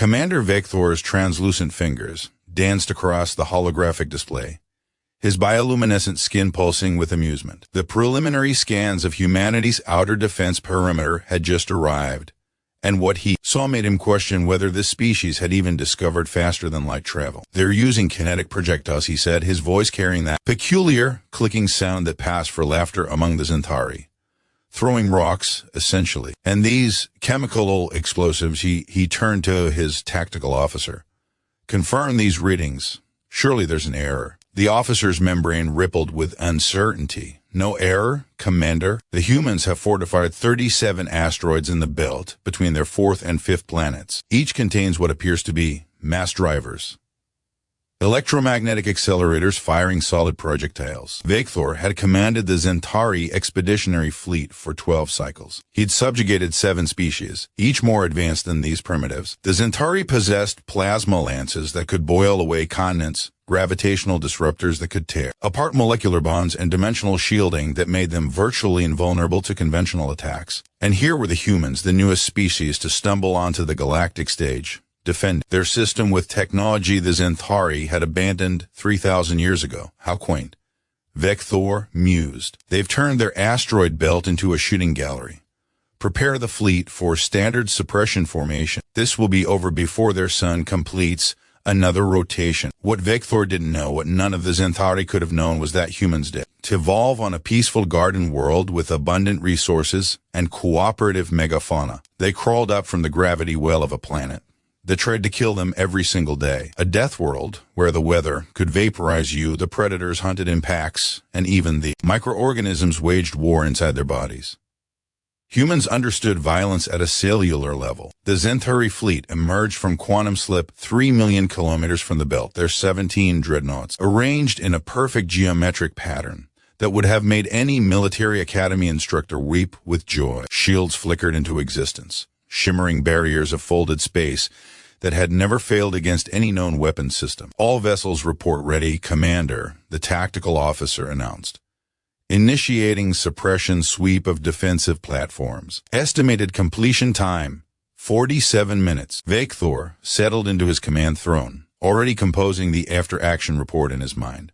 Commander Vek'thor's translucent fingers danced across the holographic display, his bioluminescent skin pulsing with amusement. The preliminary scans of humanity's outer defense perimeter had just arrived, and what he saw made him question whether this species had even discovered faster-than-light travel. "They're using kinetic projectiles," he said, his voice carrying that peculiar, clicking sound that passed for laughter among the Zenthari. "Throwing rocks, essentially. And these chemical explosives," he turned to his tactical officer. "Confirm these readings. Surely there's an error." The officer's membrane rippled with uncertainty. "No error, Commander. The humans have fortified 37 asteroids in the belt between their 4th and 5th planets. Each contains what appears to be mass drivers. Electromagnetic accelerators firing solid projectiles." Vek'thor had commanded the Zenthari expeditionary fleet for 12 cycles. He'd subjugated 7 species, each more advanced than these primitives. The Zenthari possessed plasma lances that could boil away continents, gravitational disruptors that could tear apart molecular bonds, and dimensional shielding that made them virtually invulnerable to conventional attacks. And here were the humans, the newest species to stumble onto the galactic stage, defend their system with technology the Zenthari had abandoned 3,000 years ago. How quaint. Vek'thor mused. They've turned their asteroid belt into a shooting gallery. Prepare the fleet for standard suppression formation. This will be over before their sun completes another rotation. What Vek'thor didn't know, what none of the Zenthari could have known, was that humans did. To evolve on a peaceful garden world with abundant resources and cooperative megafauna, they crawled up from the gravity well of a planet that tried to kill them every single day. A death world where the weather could vaporize you, the predators hunted in packs, and even the microorganisms waged war inside their bodies. Humans understood violence at a cellular level. The Zenthari fleet emerged from quantum slip 3 million kilometers from the belt, their 17 dreadnoughts, arranged in a perfect geometric pattern that would have made any military academy instructor weep with joy. Shields flickered into existence, shimmering barriers of folded space that had never failed against any known weapon system. "All vessels report ready, Commander," the tactical officer announced. "Initiating suppression sweep of defensive platforms. Estimated completion time, 47 minutes. Vek'thor settled into his command throne, already composing the after-action report in his mind.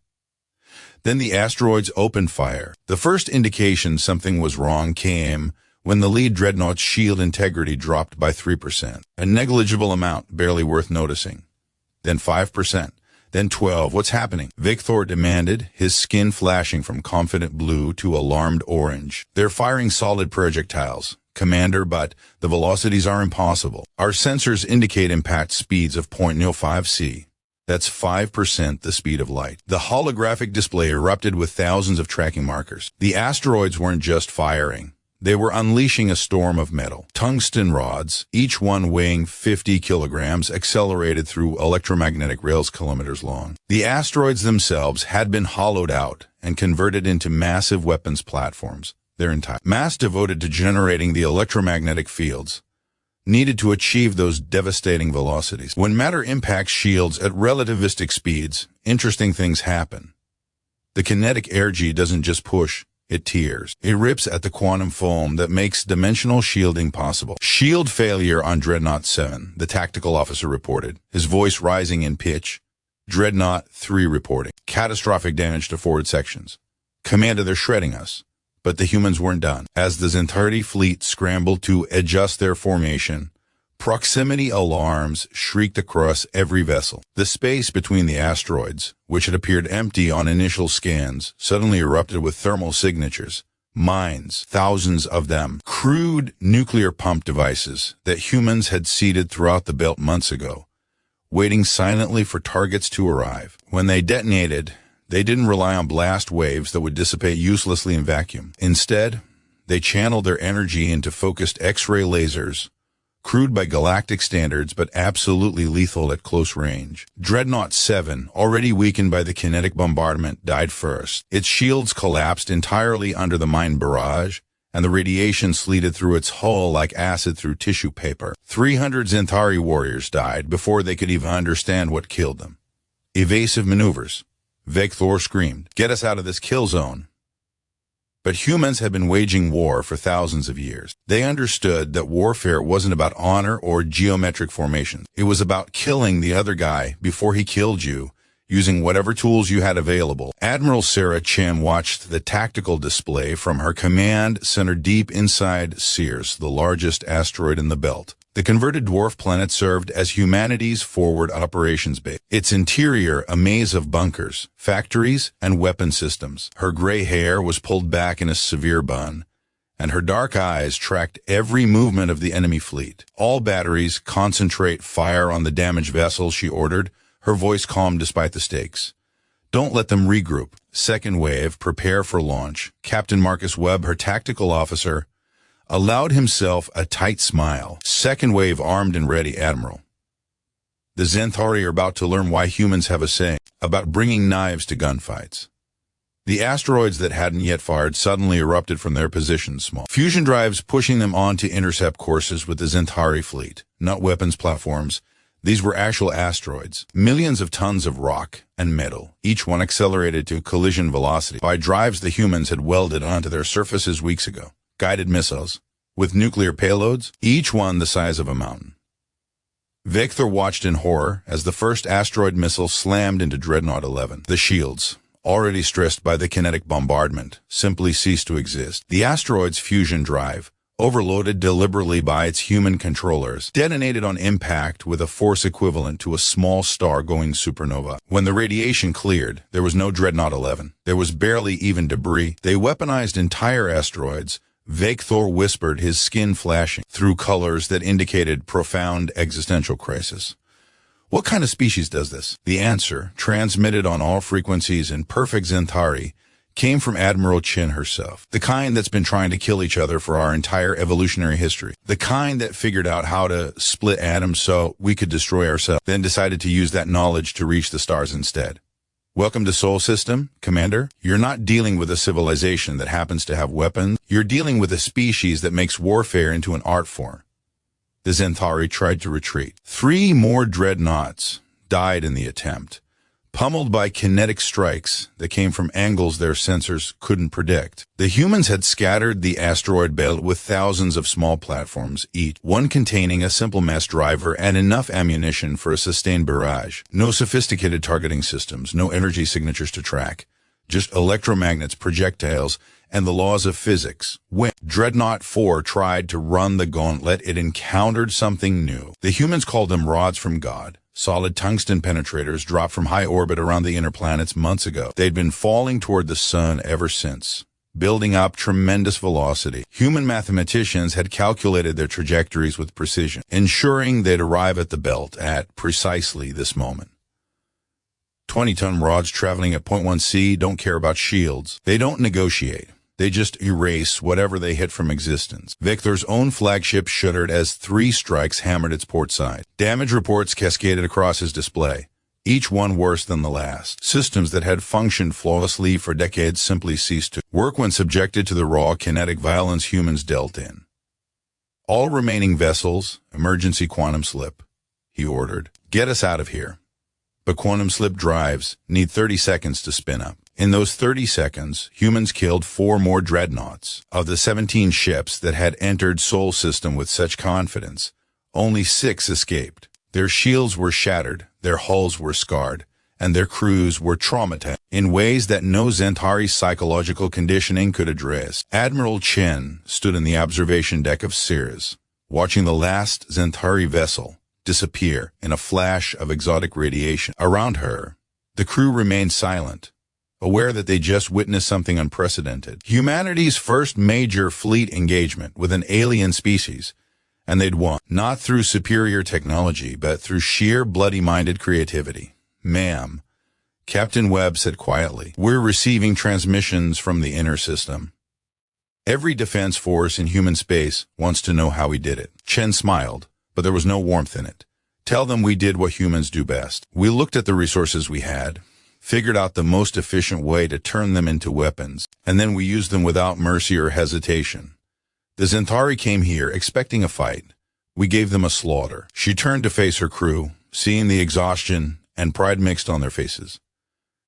Then the asteroids opened fire. The first indication something was wrong came when the lead dreadnought's shield integrity dropped by 3%, a negligible amount barely worth noticing. Then 5%, then 12%. "What's happening?" Vek'thor demanded, his skin flashing from confident blue to alarmed orange. "They're firing solid projectiles, Commander, but the velocities are impossible. Our sensors indicate impact speeds of 0.05 c. That's 5% the speed of light." The holographic display erupted with thousands of tracking markers. The asteroids weren't just firing. They were unleashing a storm of metal. Tungsten rods, each one weighing 50 kilograms, accelerated through electromagnetic rails kilometers long. The asteroids themselves had been hollowed out and converted into massive weapons platforms, their entire mass devoted to generating the electromagnetic fields needed to achieve those devastating velocities. When matter impacts shields at relativistic speeds, interesting things happen. The kinetic energy doesn't just push, it tears. It rips at the quantum foam that makes dimensional shielding possible. "Shield failure on Dreadnought 7, the tactical officer reported, his voice rising in pitch. Dreadnought 3 reporting. Catastrophic damage to forward sections. Commander, they're shredding us." But the humans weren't done. As the Zenthari fleet scrambled to adjust their formation, proximity alarms shrieked across every vessel. The space between the asteroids, which had appeared empty on initial scans, suddenly erupted with thermal signatures. Mines, thousands of them, crude nuclear pump devices that humans had seeded throughout the belt months ago, waiting silently for targets to arrive. When they detonated, they didn't rely on blast waves that would dissipate uselessly in vacuum. Instead, they channeled their energy into focused X-ray lasers, crude by galactic standards but absolutely lethal at close range. Dreadnought 7, already weakened by the kinetic bombardment, died first. Its shields collapsed entirely under the mine barrage, and the radiation sleeted through its hull like acid through tissue paper. 300 Zenthari warriors died before they could even understand what killed them. "Evasive maneuvers," Vek'thor screamed. "Get us out of this kill zone." But humans had been waging war for thousands of years. They understood that warfare wasn't about honor or geometric formations. It was about killing the other guy before he killed you, using whatever tools you had available. Admiral Sarah Chen watched the tactical display from her command center deep inside Ceres, the largest asteroid in the belt. The converted dwarf planet served as humanity's forward operations base. Its interior a maze of bunkers, factories, and weapon systems. Her gray hair was pulled back in a severe bun, and her dark eyes tracked every movement of the enemy fleet. All batteries concentrate fire on the damaged vessels, she ordered, her voice calm despite the stakes. Don't let them regroup. Second wave, prepare for launch. Captain Marcus Webb, her tactical officer, allowed himself a tight smile. Second wave, armed and ready, Admiral. The Zenthari are about to learn why humans have a saying about bringing knives to gunfights. The asteroids that hadn't yet fired suddenly erupted from their positions small. Fusion drives pushing them on to intercept courses with the Zenthari fleet, not weapons platforms. These were actual asteroids, millions of tons of rock and metal, each one accelerated to collision velocity by drives the humans had welded onto their surfaces weeks ago. Guided missiles, with nuclear payloads, each one the size of a mountain. Vek'thor watched in horror as the first asteroid missile slammed into Dreadnought 11. The shields, already stressed by the kinetic bombardment, simply ceased to exist. The asteroid's fusion drive, overloaded deliberately by its human controllers, detonated on impact with a force equivalent to a small star-going supernova. When the radiation cleared, there was no Dreadnought 11. There was barely even debris. They weaponized entire asteroids. Vek'thor whispered, his skin flashing through colors that indicated profound existential crisis. What kind of species does this? The answer, transmitted on all frequencies in perfect Zenthari, came from Admiral Chen herself. The kind that's been trying to kill each other for our entire evolutionary history. The kind that figured out how to split atoms so we could destroy ourselves, then decided to use that knowledge to reach the stars instead. Welcome to Sol System, Commander. You're not dealing with a civilization that happens to have weapons. You're dealing with a species that makes warfare into an art form. The Zenthari tried to retreat. 3 more dreadnoughts died in the attempt, pummeled by kinetic strikes that came from angles their sensors couldn't predict. The humans had scattered the asteroid belt with thousands of small platforms, each one containing a simple mass driver and enough ammunition for a sustained barrage. No sophisticated targeting systems, no energy signatures to track, just electromagnets, projectiles, and the laws of physics. When Dreadnought 4 tried to run the gauntlet, it encountered something new. The humans called them rods from God. Solid tungsten penetrators dropped from high orbit around the inner planets months ago. They'd been falling toward the sun ever since, building up tremendous velocity. Human mathematicians had calculated their trajectories with precision, ensuring they'd arrive at the belt at precisely this moment. 20-ton rods traveling at 0.1 C don't care about shields. They don't negotiate. They just erase whatever they hit from existence. Vek'thor's own flagship shuddered as 3 strikes hammered its port side. Damage reports cascaded across his display, each one worse than the last. Systems that had functioned flawlessly for decades simply ceased to work when subjected to the raw kinetic violence humans dealt in. All remaining vessels, emergency quantum slip, he ordered. Get us out of here. But quantum slip drives need 30 seconds to spin up. In those 30 seconds, humans killed 4 more dreadnoughts. Of the 17 ships that had entered Sol System with such confidence, only 6 escaped. Their shields were shattered, their hulls were scarred, and their crews were traumatized in ways that no Zenthari psychological conditioning could address. Admiral Chen stood in the observation deck of Ceres, watching the last Zenthari vessel disappear in a flash of exotic radiation. Around her, the crew remained silent, aware that they just witnessed something unprecedented. Humanity's first major fleet engagement with an alien species, and they'd won, not through superior technology, but through sheer bloody-minded creativity. Ma'am, Captain Webb said quietly, we're receiving transmissions from the inner system. Every defense force in human space wants to know how we did it. Chen smiled, but there was no warmth in it. Tell them we did what humans do best. We looked at the resources we had, figured out the most efficient way to turn them into weapons, and then we used them without mercy or hesitation. The Zenthari came here expecting a fight. We gave them a slaughter. She turned to face her crew, seeing the exhaustion and pride mixed on their faces,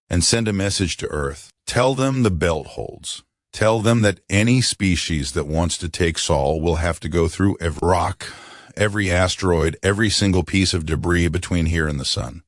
and send a message to Earth. Tell them the belt holds. Tell them that any species that wants to take Sol will have to go through every rock, every asteroid, every single piece of debris between here and the sun.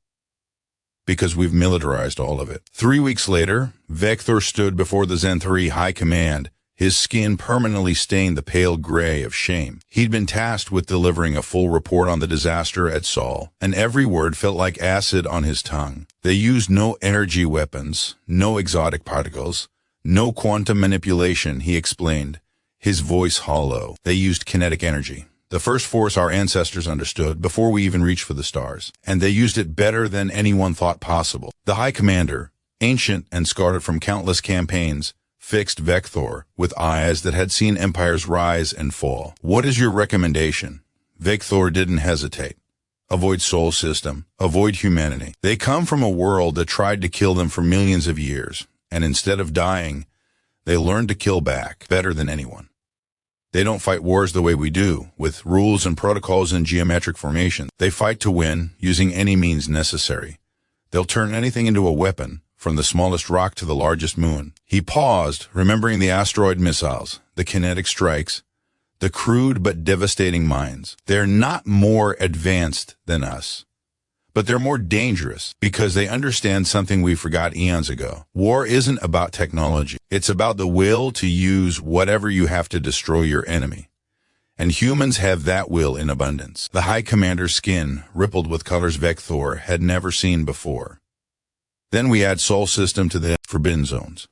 Because we've militarized all of it. 3 weeks later, Vek'thor stood before the Zenthari High Command, his skin permanently stained the pale gray of shame. He'd been tasked with delivering a full report on the disaster at Sol, and every word felt like acid on his tongue. They used no energy weapons, no exotic particles, no quantum manipulation, he explained, his voice hollow. They used kinetic energy, the first force our ancestors understood before we even reached for the stars, and they used it better than anyone thought possible. The High Commander, ancient and scarred from countless campaigns, fixed Vek'thor with eyes that had seen empires rise and fall. What is your recommendation? Vek'thor didn't hesitate. Avoid Sol system. Avoid humanity. They come from a world that tried to kill them for millions of years, and instead of dying, they learned to kill back better than anyone. They don't fight wars the way we do, with rules and protocols and geometric formations. They fight to win, using any means necessary. They'll turn anything into a weapon, from the smallest rock to the largest moon. He paused, remembering the asteroid missiles, the kinetic strikes, the crude but devastating mines. They're not more advanced than us, but they're more dangerous because they understand something we forgot eons ago. War isn't about technology. It's about the will to use whatever you have to destroy your enemy. And humans have that will in abundance. The High Commander's skin rippled with colors Vek'thor had never seen before. Then we add Sol system to the forbidden zones.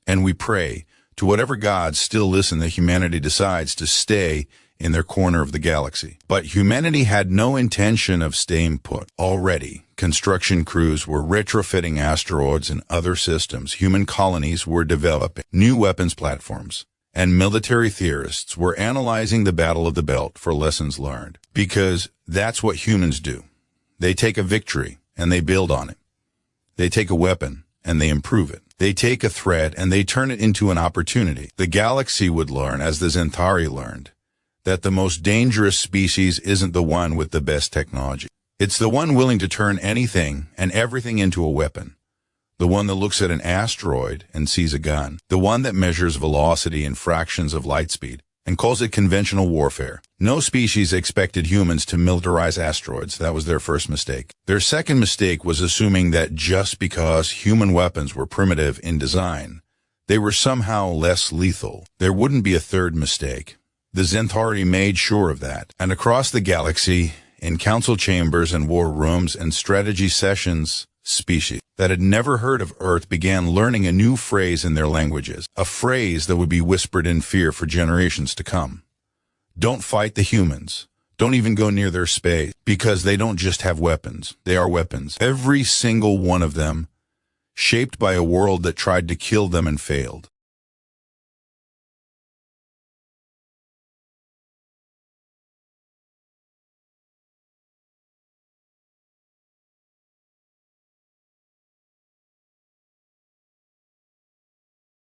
And we pray to whatever gods still listen that humanity decides to stay in their corner of the galaxy. But humanity had no intention of staying put. Already, construction crews were retrofitting asteroids and other systems. Human colonies were developing new weapons platforms. And military theorists were analyzing the Battle of the Belt for lessons learned. Because that's what humans do. They take a victory and they build on it. They take a weapon and they improve it. They take a threat and they turn it into an opportunity. The galaxy would learn, as the Zenthari learned, that the most dangerous species isn't the one with the best technology. It's the one willing to turn anything and everything into a weapon. The one that looks at an asteroid and sees a gun. The one that measures velocity in fractions of light speed and calls it conventional warfare. No species expected humans to militarize asteroids. That was their first mistake. Their second mistake was assuming that just because human weapons were primitive in design, they were somehow less lethal. There wouldn't be a third mistake. The Zenthari made sure of that. And across the galaxy, in council chambers and war rooms and strategy sessions, species that had never heard of Earth began learning a new phrase in their languages, a phrase that would be whispered in fear for generations to come. Don't fight the humans. Don't even go near their space, because they don't just have weapons. They are weapons. Every single one of them, shaped by a world that tried to kill them and failed.